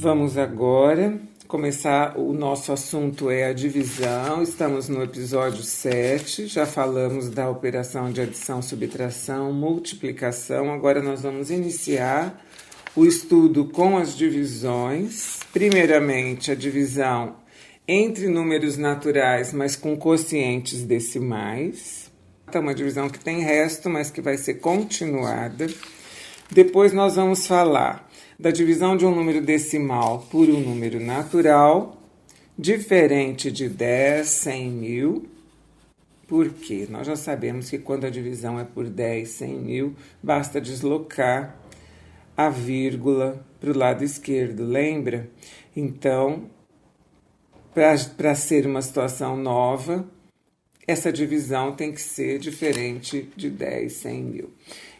Vamos agora começar, o nosso assunto é a divisão, estamos no episódio 7, já falamos da operação de adição, subtração, multiplicação, agora nós vamos iniciar o estudo com as divisões, primeiramente a divisão entre números naturais, mas com quocientes decimais, é uma divisão que tem resto, mas que vai ser continuada. Depois nós vamos falar da divisão de um número decimal por um número natural, diferente de 10, 100 mil. Por quê? Nós já sabemos que quando a divisão é por 10, 100 mil, basta deslocar a vírgula para o lado esquerdo, lembra? Então, para ser uma situação nova, essa divisão tem que ser diferente de 10, 100 mil.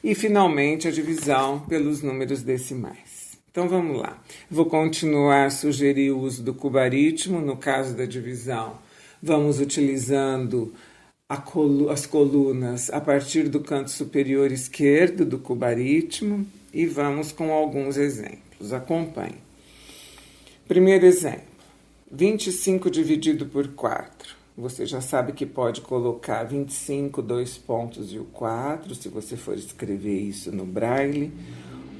E, finalmente, a divisão pelos números decimais. Então, vamos lá. Vou continuar a sugerir o uso do cubaritmo. No caso da divisão, vamos utilizando as colunas a partir do canto superior esquerdo do cubaritmo e vamos com alguns exemplos. Acompanhe. Primeiro exemplo, 25 dividido por 4. Você já sabe que pode colocar 25, 2 pontos e o 4, se você for escrever isso no braille.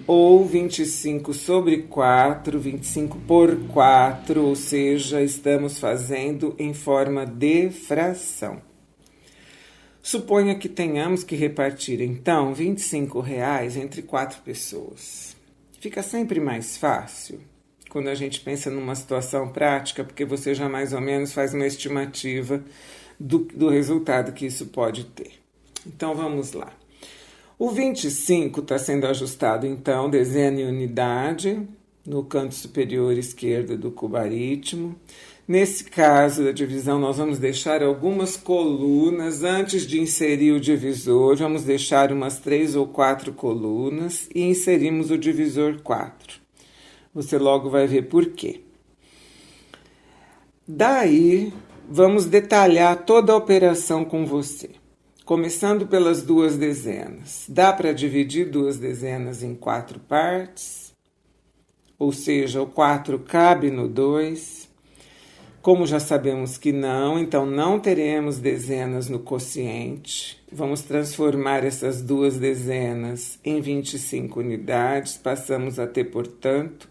Ou 25 sobre 4, 25 por 4, ou seja, estamos fazendo em forma de fração. Suponha que tenhamos que repartir, então, R$ 25 entre 4 pessoas. Fica sempre mais fácil quando a gente pensa numa situação prática, porque você já mais ou menos faz uma estimativa do resultado que isso pode ter. Então, vamos lá. O 25 está sendo ajustado, então, desenhe unidade no canto superior esquerdo do cubaritmo. Nesse caso da divisão, nós vamos deixar algumas colunas antes de inserir o divisor. Vamos deixar umas 3 ou 4 colunas e inserimos o divisor 4. Você logo vai ver por quê. Daí, vamos detalhar toda a operação com você. Começando pelas duas dezenas. Dá para dividir duas dezenas em 4 partes? Ou seja, o 4 cabe no 2. Como já sabemos que não, então não teremos dezenas no quociente. Vamos transformar essas duas dezenas em 25 unidades. Passamos a ter, portanto,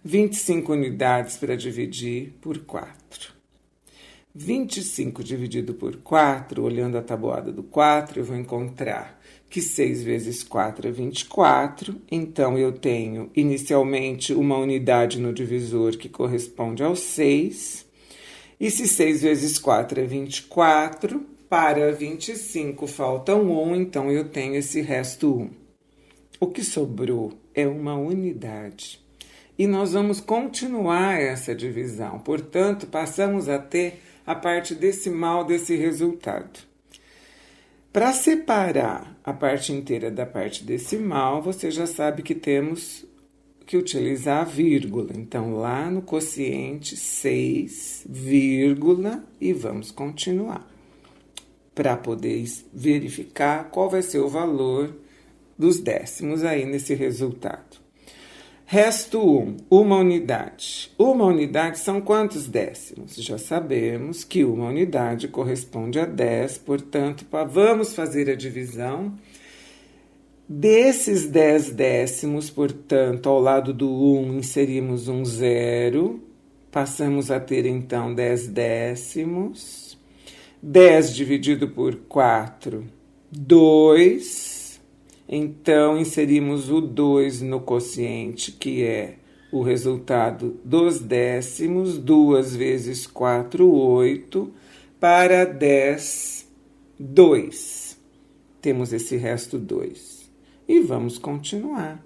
25 unidades para dividir por 4. 25 dividido por 4, olhando a tabuada do 4, eu vou encontrar que 6 vezes 4 é 24. Então, eu tenho inicialmente uma unidade no divisor que corresponde ao 6. E se 6 vezes 4 é 24, para 25 falta 1, então eu tenho esse resto 1. O que sobrou é uma unidade. E nós vamos continuar essa divisão. Portanto, passamos a ter a parte decimal desse resultado. Para separar a parte inteira da parte decimal, você já sabe que temos que utilizar a vírgula. Então, lá no quociente 6, vírgula, e vamos continuar. Para poder verificar qual vai ser o valor dos décimos aí nesse resultado. Resto 1, uma unidade. Uma unidade são quantos décimos? Já sabemos que uma unidade corresponde a 10, portanto, vamos fazer a divisão. Desses 10 décimos, portanto, ao lado do 1, inserimos um 0, passamos a ter, então, 10 décimos. 10 dividido por 4, 2. Então, inserimos o 2 no quociente, que é o resultado dos décimos. 2 vezes 4, 8, para 10, 2. Temos esse resto 2. E vamos continuar.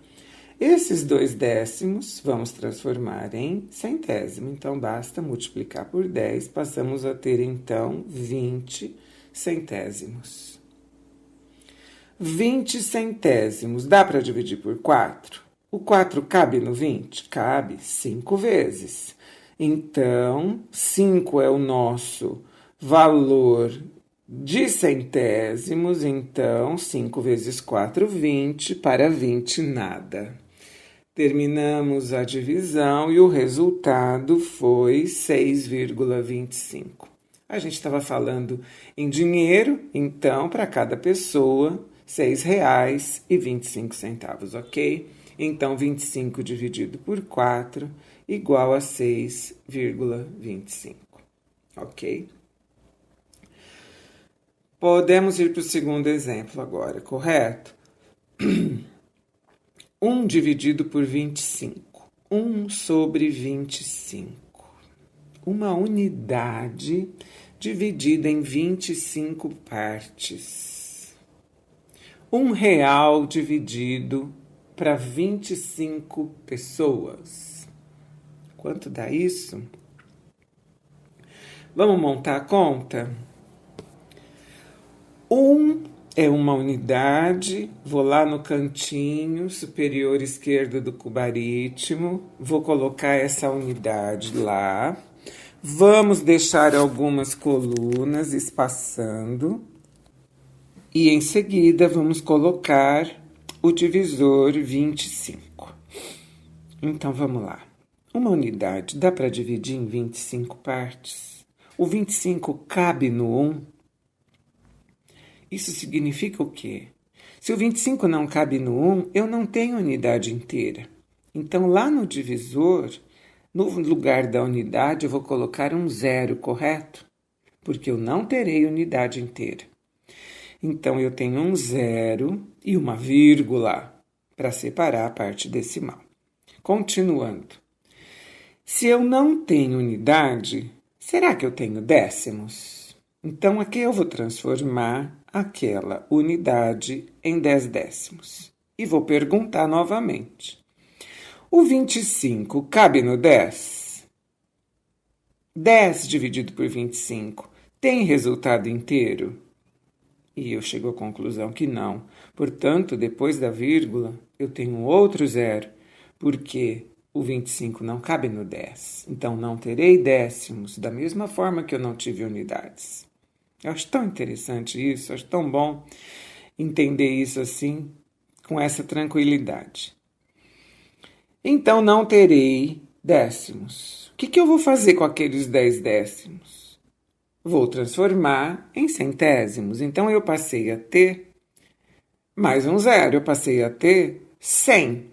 Esses 2 décimos vamos transformar em centésimo. Então, basta multiplicar por 10. Passamos a ter, então, 20 centésimos. 20 centésimos, dá para dividir por 4? O 4 cabe no 20? Cabe 5 vezes. Então, 5 é o nosso valor de centésimos. Então, 5 vezes 4, 20. Para 20, nada. Terminamos a divisão e o resultado foi 6,25. A gente estava falando em dinheiro, então, para cada pessoa, R$ 6,25, ok? Então, 25 dividido por 4 igual a 6,25, ok? Podemos ir para o segundo exemplo agora, correto? 1 dividido por 25. 1 sobre 25. Uma unidade dividida em 25 partes. R$ 1 dividido para 25 pessoas. Quanto dá isso? Vamos montar a conta? 1 é uma unidade, vou lá no cantinho superior esquerdo do cubaritmo, vou colocar essa unidade lá, vamos deixar algumas colunas espaçando e em seguida vamos colocar o divisor 25. Então vamos lá. Uma unidade dá para dividir em 25 partes? O 25 cabe no 1? Isso significa o quê? Se o 25 não cabe no 1, eu não tenho unidade inteira. Então, lá no divisor, no lugar da unidade, eu vou colocar um 0, correto? Porque eu não terei unidade inteira. Então, eu tenho um 0 e uma vírgula para separar a parte decimal. Continuando. Se eu não tenho unidade, será que eu tenho décimos? Então, aqui eu vou transformar aquela unidade em 10 décimos. E vou perguntar novamente. O 25 cabe no 10? 10 dividido por 25 tem resultado inteiro? E eu chego à conclusão que não. Portanto, depois da vírgula, eu tenho outro 0, porque o 25 não cabe no 10. Então, não terei décimos, da mesma forma que eu não tive unidades. Eu acho tão interessante isso, acho tão bom entender isso assim, com essa tranquilidade. Então, não terei décimos. O que eu vou fazer com aqueles 10 décimos? Vou transformar em centésimos. Então, eu passei a ter mais um 0, eu passei a ter 100.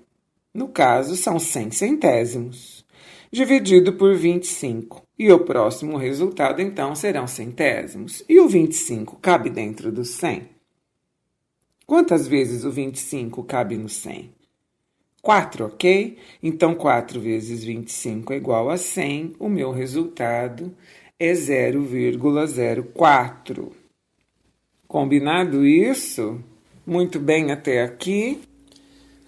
No caso, são 100 centésimos, dividido por 25. E o próximo resultado, então, serão centésimos. E o 25 cabe dentro do 100? Quantas vezes o 25 cabe no 100? 4, ok? Então, 4 vezes 25 é igual a 100. O meu resultado é 0,04. Combinado isso? Muito bem até aqui.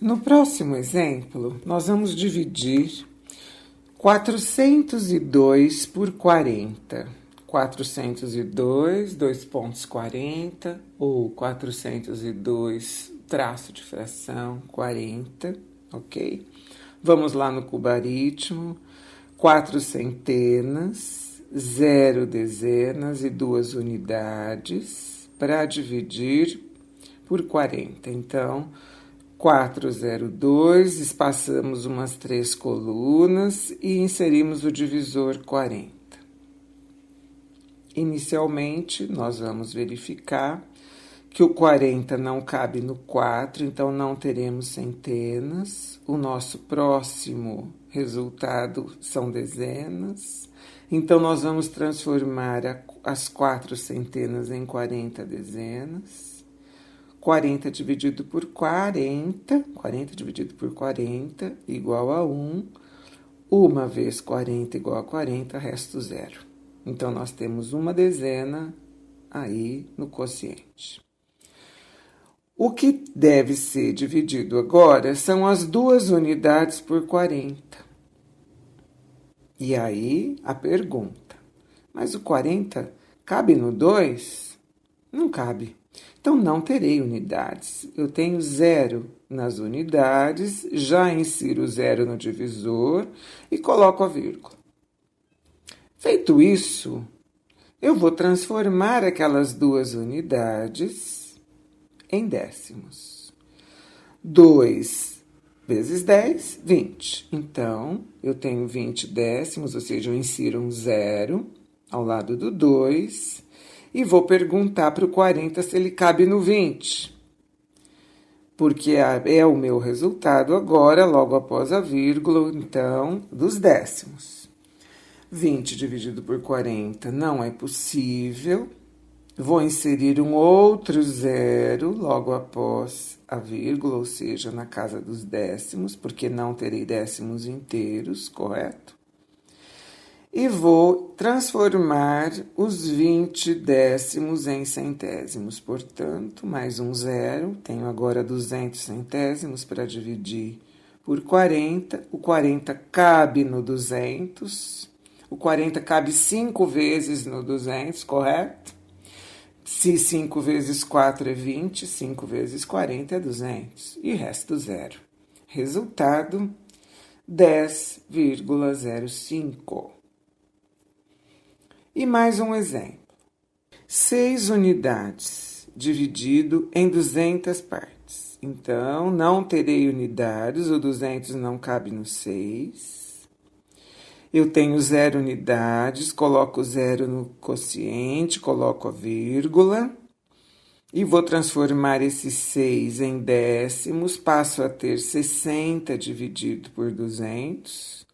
No próximo exemplo, nós vamos dividir 402 por 40. 402, 2 pontos 40, ou 402, traço de fração, 40, ok? Vamos lá no cubaritmo. 4 centenas, 0 dezenas e 2 unidades para dividir por 40. Então, 402, espaçamos umas 3 colunas e inserimos o divisor 40. Inicialmente, nós vamos verificar que o 40 não cabe no 4, então não teremos centenas. O nosso próximo resultado são dezenas. Então, nós vamos transformar as 4 centenas em 40 dezenas. 40 dividido por 40, 40 dividido por 40 igual a 1. 1 vezes 40 igual a 40, resto 0. Então, nós temos uma dezena aí no quociente. O que deve ser dividido agora são as 2 unidades por 40. E aí, a pergunta. Mas o 40 cabe no 2? Não cabe. Então, não terei unidades. Eu tenho 0 nas unidades, já insiro o 0 no divisor e coloco a vírgula. Feito isso, eu vou transformar aquelas 2 unidades em décimos. 2 vezes 10, 20. Então, eu tenho 20 décimos, ou seja, eu insiro um zero ao lado do 2 e vou perguntar para o 40 se ele cabe no 20. Porque é o meu resultado agora, logo após a vírgula, então, dos décimos. 20 dividido por 40 não é possível. Vou inserir um outro zero logo após a vírgula, ou seja, na casa dos décimos, porque não terei décimos inteiros, correto? E vou transformar os 20 décimos em centésimos. Portanto, mais um zero, tenho agora 200 centésimos para dividir por 40. O 40 cabe no 200. O 40 cabe 5 vezes no 200, correto? Se 5 vezes 4 é 20, 5 vezes 40 é 200. E resto zero. Resultado, 10,05. E mais um exemplo. 6 unidades dividido em 200 partes. Então, não terei unidades, o 200 não cabe no 6. Eu tenho 0 unidades, coloco 0 no quociente, coloco a vírgula. E vou transformar esse 6 em décimos, passo a ter 60 dividido por 200.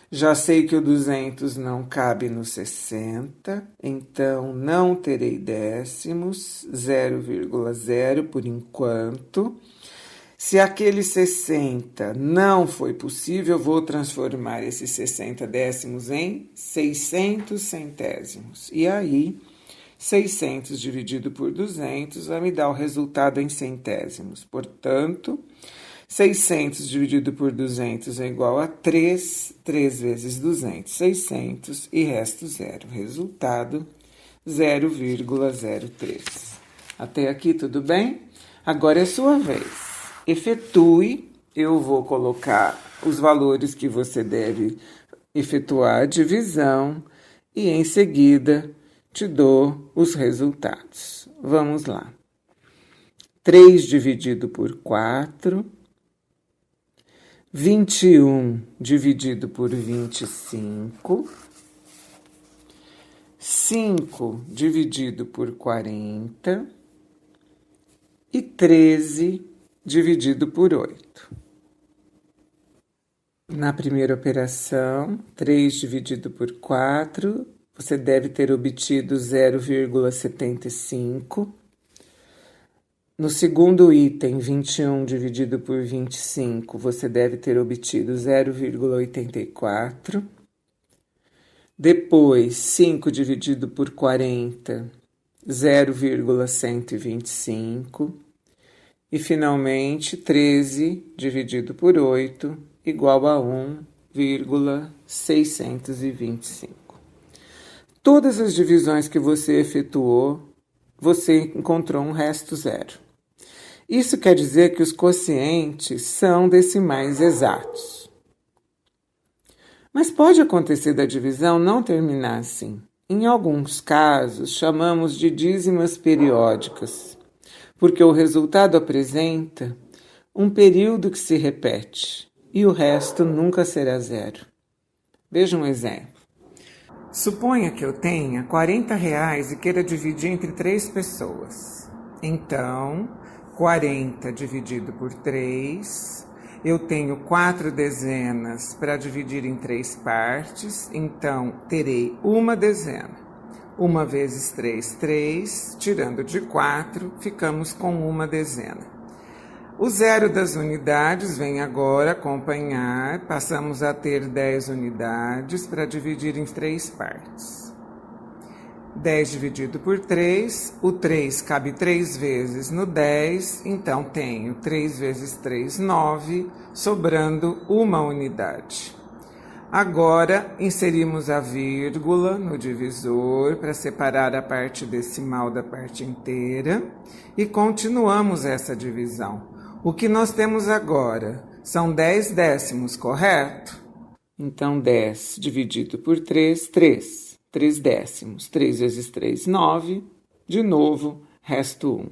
Já sei que o 200 não cabe no 60, então não terei décimos, 0,0 por enquanto. Se aquele 60 não foi possível, eu vou transformar esses 60 décimos em 600 centésimos. E aí, 600 dividido por 200 vai me dar o resultado em centésimos. Portanto, 600 dividido por 200 é igual a 3, 3 vezes 200, 600 e resto zero. Resultado, 0,03. Até aqui tudo bem? Agora é sua vez. Efetue, eu vou colocar os valores que você deve efetuar a divisão e em seguida te dou os resultados. Vamos lá. 3 dividido por 4... 21 dividido por 25, 5 dividido por 40 e 13 dividido por 8. Na primeira operação, 3 dividido por 4, você deve ter obtido 0,75. No segundo item, 21 dividido por 25, você deve ter obtido 0,84. Depois, 5 dividido por 40, 0,125. E, finalmente, 13 dividido por 8, igual a 1,625. Todas as divisões que você efetuou, você encontrou um resto zero. Isso quer dizer que os quocientes são decimais exatos. Mas pode acontecer da divisão não terminar assim. Em alguns casos, chamamos de dízimas periódicas, porque o resultado apresenta um período que se repete e o resto nunca será zero. Veja um exemplo. Suponha que eu tenha R$ 40 e queira dividir entre 3 pessoas. Então, 40 dividido por 3, eu tenho 4 dezenas para dividir em 3 partes, então terei uma dezena. 1 vezes 3, 3, tirando de 4, ficamos com uma dezena. O zero das unidades vem agora acompanhar, passamos a ter 10 unidades para dividir em 3 partes. 10 dividido por 3, o 3 cabe 3 vezes no 10, então tenho 3 vezes 3, 9, sobrando uma unidade. Agora, inserimos a vírgula no divisor para separar a parte decimal da parte inteira e continuamos essa divisão. O que nós temos agora são 10 décimos, correto? Então, 10 dividido por 3, 3. 3 décimos. 3 vezes 3, 9. De novo, resto 1.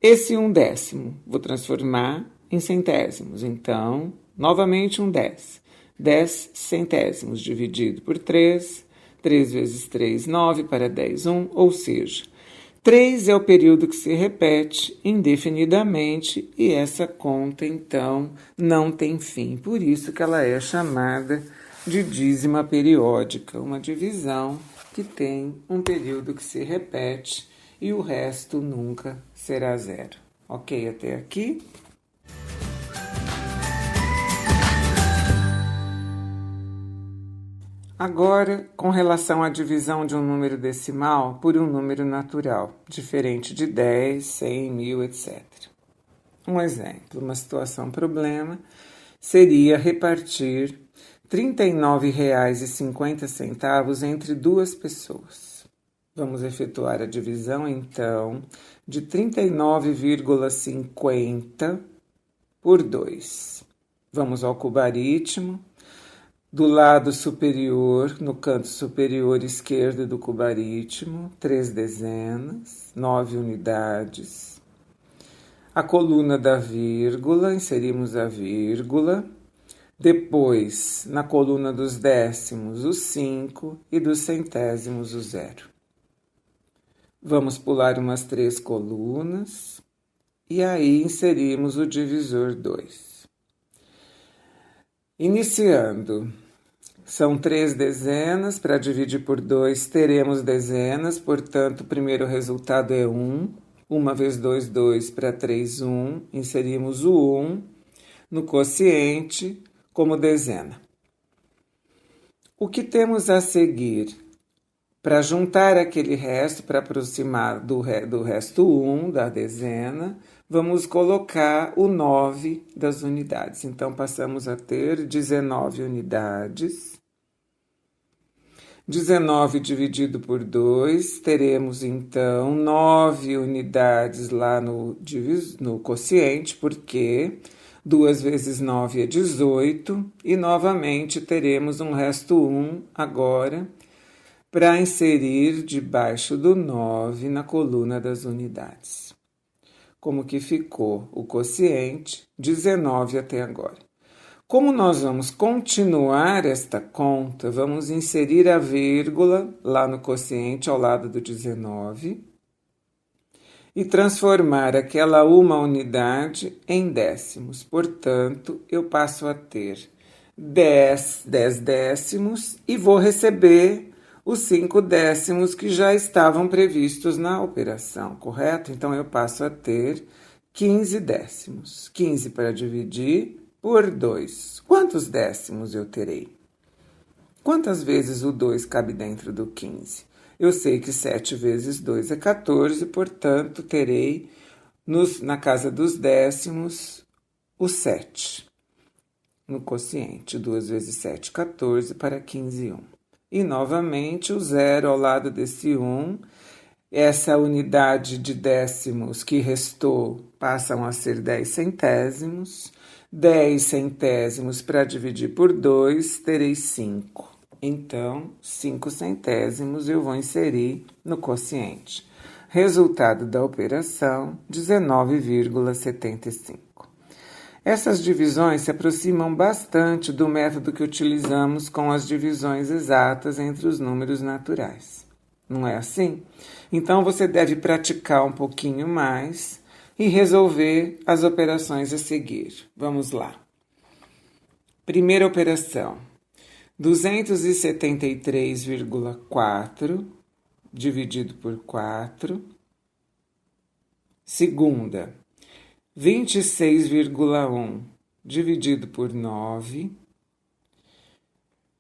Esse 1 décimo vou transformar em centésimos. Então, novamente um 10. 10 centésimos dividido por 3. 3 vezes 3, 9 para 10, 1. Ou seja, 3 é o período que se repete indefinidamente e essa conta, então, não tem fim. Por isso que ela é chamada de dízima periódica, uma divisão que tem um período que se repete e o resto nunca será zero. Ok até aqui? Agora, com relação à divisão de um número decimal por um número natural, diferente de 10, 100, 1000, etc. Um exemplo, uma situação problema, seria repartir R$ 39,50 entre duas pessoas. Vamos efetuar a divisão, então, de 39,50 por 2. Vamos ao cubaritmo. Do lado superior, no canto superior esquerdo do cubaritmo, 3 dezenas, 9 unidades. A coluna da vírgula, inserimos a vírgula. Depois, na coluna dos décimos, o 5 e dos centésimos, o 0. Vamos pular umas 3 colunas e aí inserimos o divisor 2. Iniciando, são 3 dezenas, para dividir por 2 teremos dezenas, portanto o primeiro resultado é 1. 1 vezes 2, 2, para 3, 1. Inserimos o 1 no quociente como dezena. O que temos a seguir? Para juntar aquele resto, para aproximar do resto 1 da dezena, vamos colocar o 9 das unidades. Então, passamos a ter 19 unidades. 19 dividido por 2, teremos, então, 9 unidades lá no quociente, porque 2 vezes 9 é 18, e novamente teremos um resto 1 agora, para inserir debaixo do 9 na coluna das unidades. Como que ficou o quociente? 19 até agora. Como nós vamos continuar esta conta, vamos inserir a vírgula lá no quociente ao lado do 19 e transformar aquela uma unidade em décimos. Portanto, eu passo a ter 10 décimos e vou receber os 5 décimos que já estavam previstos na operação, correto? Então, eu passo a ter 15 décimos. 15 para dividir por 2. Quantos décimos eu terei? Quantas vezes o 2 cabe dentro do 15? Eu sei que 7 vezes 2 é 14, portanto, terei na casa dos décimos o 7. No quociente, 2 vezes 7, 14 para 15, 1. E, novamente, o 0 ao lado desse 1. Essa unidade de décimos que restou passam a ser 10 centésimos. 10 centésimos para dividir por 2, terei 5. Então, 5 centésimos eu vou inserir no quociente. Resultado da operação, 19,75. Essas divisões se aproximam bastante do método que utilizamos com as divisões exatas entre os números naturais. Não é assim? Então, você deve praticar um pouquinho mais e resolver as operações a seguir. Vamos lá. Primeira operação. 273,4 dividido por 4. Segunda. 26,1 dividido por 9.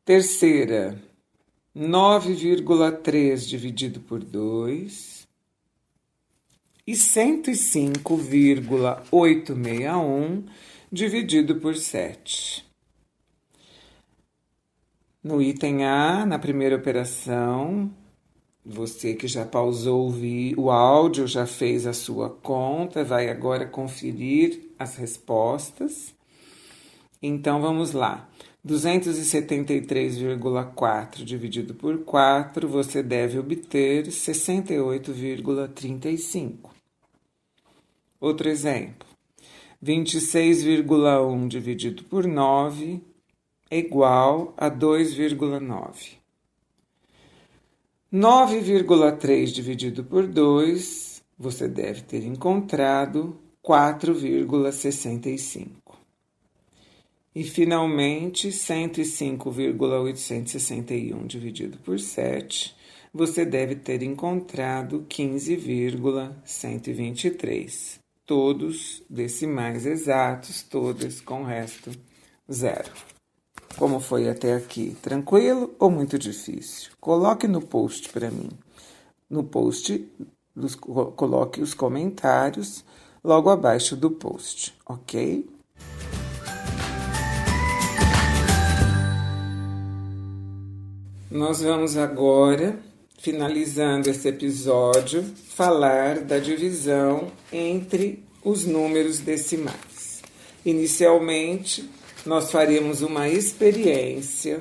Terceira, 9,3 dividido por 2. E 105,861 dividido por 7. No item A, na primeira operação, você que já pausou o áudio, já fez a sua conta, vai agora conferir as respostas. Então, vamos lá. 273,4 dividido por 4, você deve obter 68,35. Outro exemplo. 26,1 dividido por 9 é igual a 2,9. 9,3 dividido por 2, você deve ter encontrado 4,65. E, finalmente, 105,861 dividido por 7, você deve ter encontrado 15,123. Todos decimais exatos, todas com resto zero. Como foi até aqui? Tranquilo ou muito difícil? Coloque no post para mim. No post, coloque os comentários logo abaixo do post, ok? Nós vamos agora, finalizando esse episódio, falar da divisão entre os números decimais. Inicialmente, nós faremos uma experiência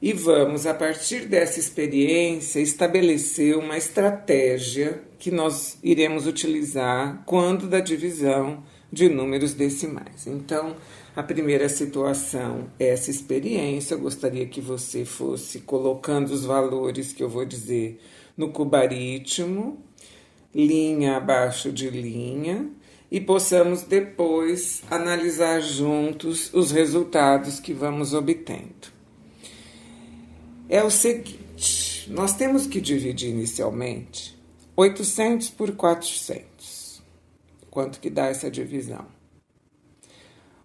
e vamos, a partir dessa experiência, estabelecer uma estratégia que nós iremos utilizar quando da divisão de números decimais. Então, a primeira situação é essa experiência. Eu gostaria que você fosse colocando os valores que eu vou dizer no cubaritmo, linha abaixo de linha, e possamos depois analisar juntos os resultados que vamos obtendo. É o seguinte, nós temos que dividir inicialmente 800 por 400. Quanto que dá essa divisão?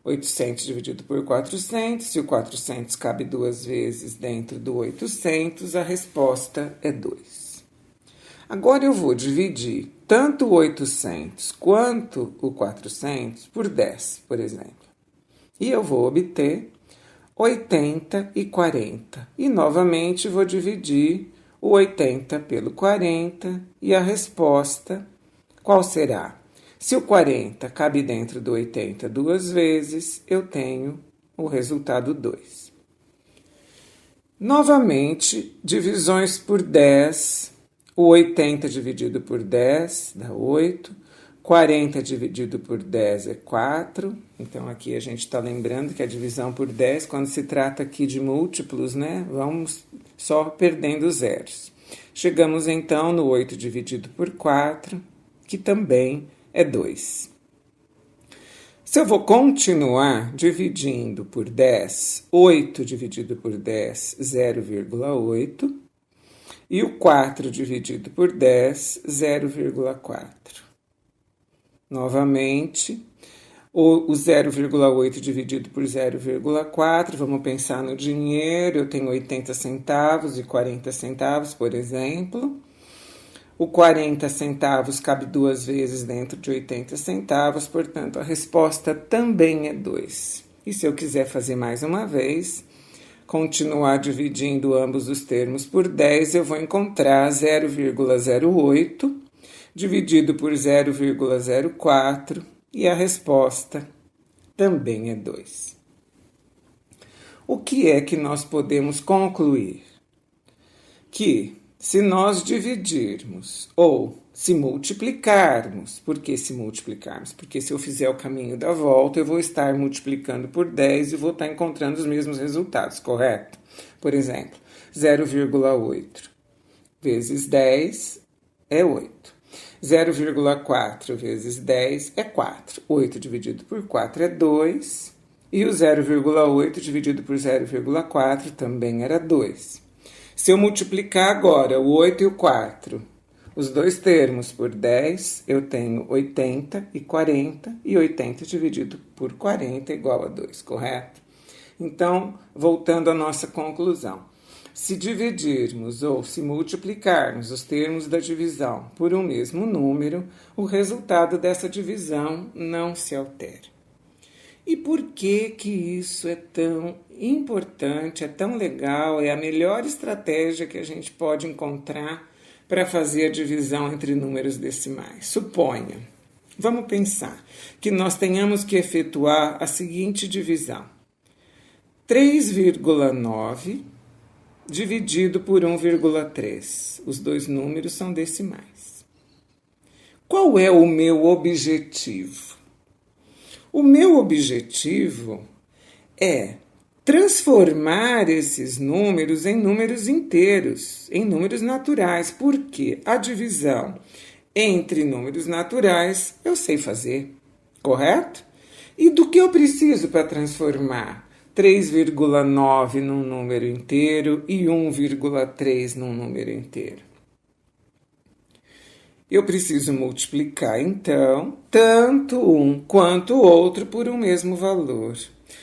800 dividido por 400, se o 400 cabe duas vezes dentro do 800, a resposta é 2. Agora eu vou dividir tanto o 800 quanto o 400 por 10, por exemplo. E eu vou obter 80 e 40. E novamente vou dividir o 80 pelo 40 e a resposta qual será? Se o 40 cabe dentro do 80 duas vezes, eu tenho o resultado 2. Novamente, divisões por 10. O 80 dividido por 10 dá 8. 40 dividido por 10 é 4. Então, aqui a gente está lembrando que a divisão por 10, quando se trata aqui de múltiplos, né? Vamos só perdendo zeros. Chegamos, então, no 8 dividido por 4, que também é 2. Se eu vou continuar dividindo por 10, 8 dividido por 10, 0,8. E o 4 dividido por 10, 0,4. Novamente, o 0,8 dividido por 0,4, vamos pensar no dinheiro, eu tenho 80 centavos e 40 centavos, por exemplo. O 40 centavos cabe duas vezes dentro de 80 centavos, portanto, a resposta também é 2. E se eu quiser fazer mais uma vez, continuar dividindo ambos os termos por 10, eu vou encontrar 0,08 dividido por 0,04 e a resposta também é 2. O que é que nós podemos concluir? Que se nós dividirmos ou se multiplicarmos, por que se multiplicarmos? Porque se eu fizer o caminho da volta, eu vou estar multiplicando por 10 e vou estar encontrando os mesmos resultados, correto? Por exemplo, 0,8 vezes 10 é 8. 0,4 vezes 10 é 4. 8 dividido por 4 é 2. E o 0,8 dividido por 0,4 também era 2. Se eu multiplicar agora o 8 e o 4, os dois termos por 10, eu tenho 80 e 40, e 80 dividido por 40 é igual a 2, correto? Então, voltando à nossa conclusão. Se dividirmos ou se multiplicarmos os termos da divisão por um mesmo número, o resultado dessa divisão não se altera. E por que que isso é tão importante, é tão legal, é a melhor estratégia que a gente pode encontrar para fazer a divisão entre números decimais? Suponha, vamos pensar, que nós tenhamos que efetuar a seguinte divisão. 3,9 dividido por 1,3. Os dois números são decimais. Qual é o meu objetivo? O meu objetivo é transformar esses números em números inteiros, em números naturais, porque a divisão entre números naturais eu sei fazer, correto? E do que eu preciso para transformar 3,9 num número inteiro e 1,3 num número inteiro? Eu preciso multiplicar, então, tanto um quanto o outro por um mesmo valor.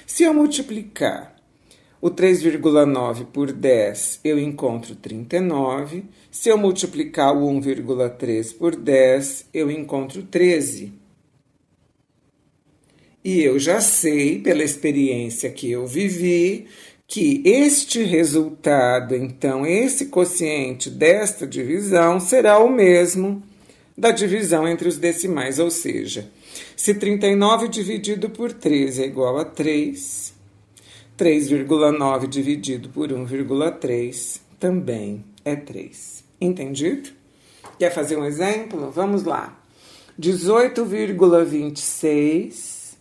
Se eu multiplicar o 3,9 por 10, eu encontro 39. Se eu multiplicar o 1,3 por 10, eu encontro 13. E eu já sei, pela experiência que eu vivi, que este resultado, então, esse quociente desta divisão será o mesmo da divisão entre os decimais, ou seja, se 39 dividido por 13 é igual a 3, 3,9 dividido por 1,3 também é 3. Entendido? Quer fazer um exemplo? Vamos lá. 18,26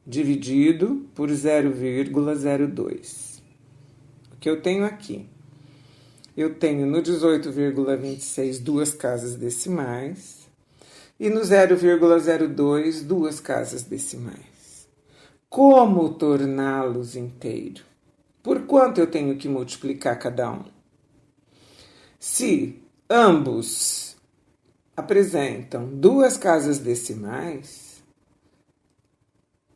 dividido por 0,02. O que eu tenho aqui? Eu tenho no 18,26 duas casas decimais e no 0,02 duas casas decimais. Como torná-los inteiro? Por quanto eu tenho que multiplicar cada um? Se ambos apresentam duas casas decimais,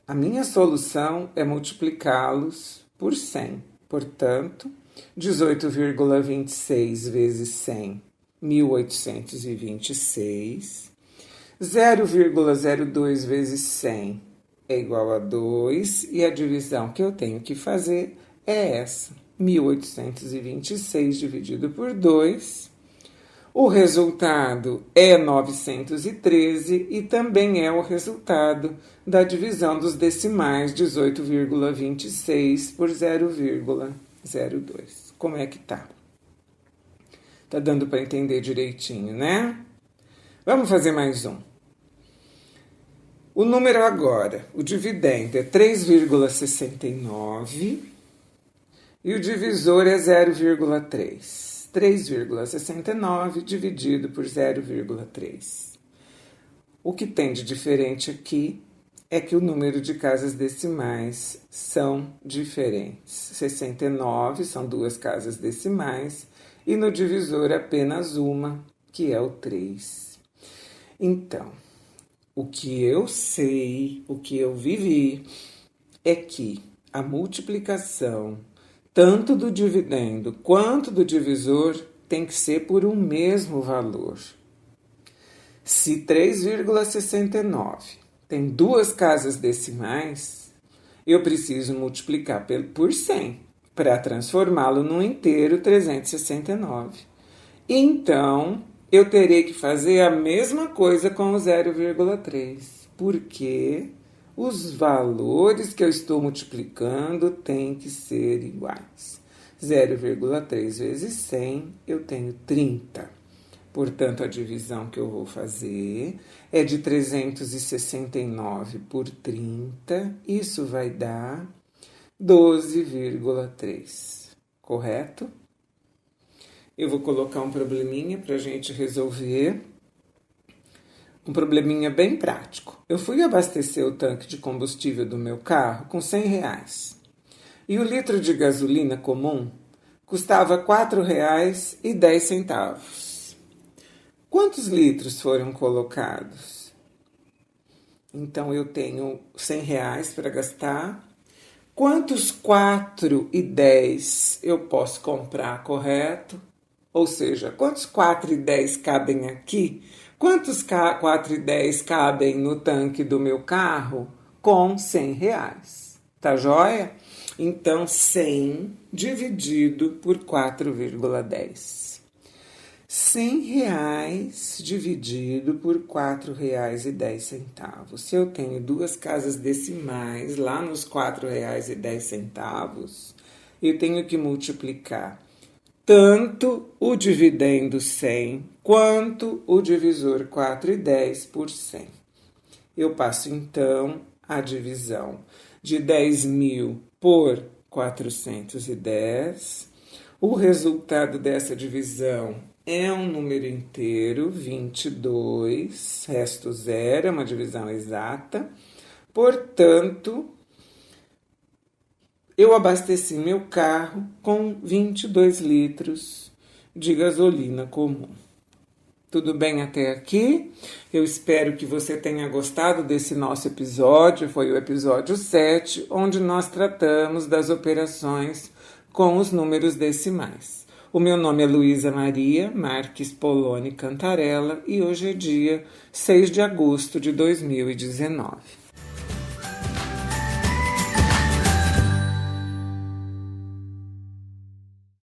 a minha solução é multiplicá-los por 100. Portanto, 18,26 vezes 100, 1826. 0,02 vezes 100 é igual a 2. E a divisão que eu tenho que fazer é essa. 1826 dividido por 2. O resultado é 913 e também é o resultado da divisão dos decimais 18,26 por 0,02. Como é que tá? Tá dando para entender direitinho, né? Vamos fazer mais um. O número agora, o dividendo é 3,69 e o divisor é 0,3. 3,69 dividido por 0,3. O que tem de diferente aqui é que o número de casas decimais são diferentes. 69 são duas casas decimais e no divisor apenas uma, que é o 3. Então, o que eu sei, o que eu vivi, é que a multiplicação tanto do dividendo quanto do divisor tem que ser por um mesmo valor. Se 3,69 tem duas casas decimais, eu preciso multiplicar por 100 para transformá-lo num inteiro 369. Então, eu terei que fazer a mesma coisa com o 0,3, porque os valores que eu estou multiplicando têm que ser iguais. 0,3 vezes 100, eu tenho 30. Portanto, a divisão que eu vou fazer é de 369 por 30. Isso vai dar 12,3. Correto? Eu vou colocar um probleminha para a gente resolver. Um probleminha bem prático. Eu fui abastecer o tanque de combustível do meu carro com R$ 100. E o litro de gasolina comum custava R$ 4,10. Quantos litros foram colocados? Então, eu tenho R$ 100 para gastar. Quantos 4,10 eu posso comprar, correto? Ou seja, quantos 4,10 cabem aqui? Quantos 4,10 cabem no tanque do meu carro com R$ 100? Tá joia? Então, 100 dividido por 4,10. R$ 100 dividido por R$ 4,10. Se eu tenho duas casas decimais lá nos R$ 4,10, eu tenho que multiplicar tanto o dividendo 100 quanto o divisor 4,10 por 100. Eu passo, então, a divisão de 10.000 por 410. O resultado dessa divisão é um número inteiro, 22, resto zero, é uma divisão exata. Portanto, eu abasteci meu carro com 22 litros de gasolina comum. Tudo bem até aqui? Eu espero que você tenha gostado desse nosso episódio. Foi o episódio 7, onde nós tratamos das operações com os números decimais. O meu nome é Luísa Maria Marques Poloni Cantarella e hoje é dia 6 de agosto de 2019.